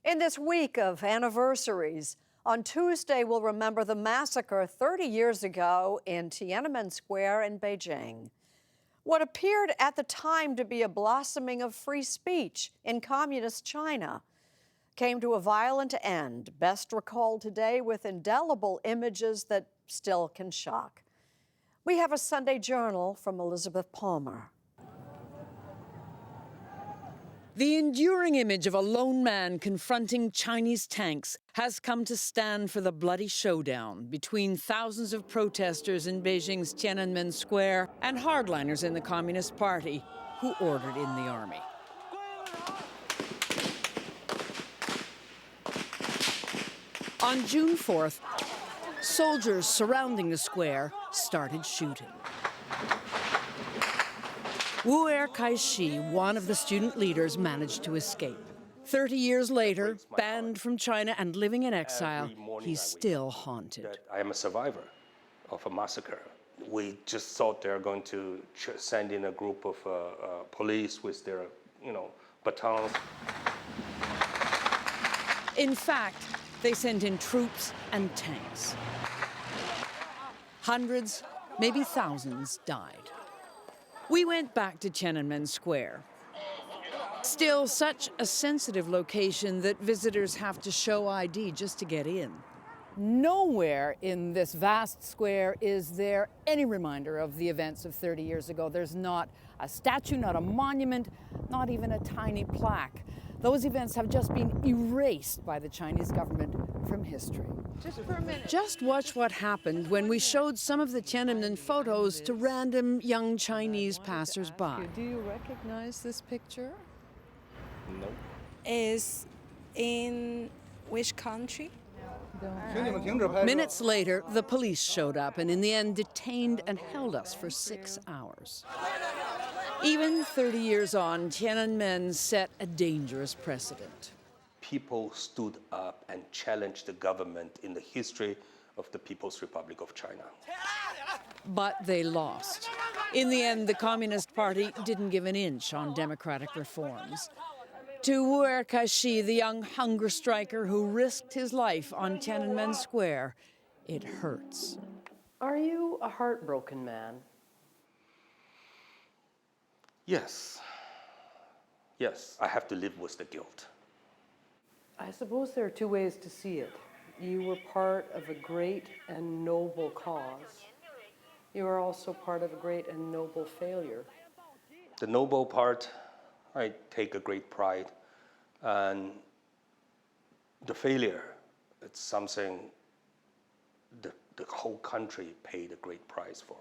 In this week of anniversaries, on Tuesday we'll remember the massacre 30 years ago in Tiananmen Square in Beijing. What appeared at the time to be a blossoming of free speech in communist China came to a violent end, best recalled today with indelible images that still can shock. We have a Sunday Journal from Elizabeth Palmer. The enduring image of a lone man confronting Chinese tanks has come to stand for the bloody showdown between thousands of protesters in Beijing's Tiananmen Square and hardliners in the Communist Party who ordered in the army. On June 4th, soldiers surrounding the square started shooting. Wu Erkai-shi, one of the student leaders, managed to escape. 30 years later, banned from China and living in exile, he's still haunted. I am a survivor of a massacre. We just thought they were going to send in a group of police with their, batons. In fact, they sent in troops and tanks. Hundreds, maybe thousands, died. We went back to Tiananmen Square. Still, such a sensitive location that visitors have to show ID just to get in. Nowhere in this vast square is there any reminder of the events of 30 years ago. There's not a statue, not a monument, not even a tiny plaque. Those events have just been erased by the Chinese government from history. Just for a minute. Just watch what happened when we showed some of the Tiananmen photos to random young Chinese passers-by. Do you recognize this picture? No. Is in which country? Minutes later, the police showed up and in the end detained and held us for 6 hours. Even 30 years on, Tiananmen set a dangerous precedent. People stood up and challenged the government in the history of the People's Republic of China. But they lost. In the end, the Communist Party didn't give an inch on democratic reforms. To Wu Erkai-shi, the young hunger striker who risked his life on Tiananmen Square, it hurts. Are you a heartbroken man? Yes. Yes, I have to live with the guilt. I suppose there are two ways to see it. You were part of a great and noble cause. You are also part of a great and noble failure. The noble part, I take a great pride. And the failure, it's something the whole country paid a great price for.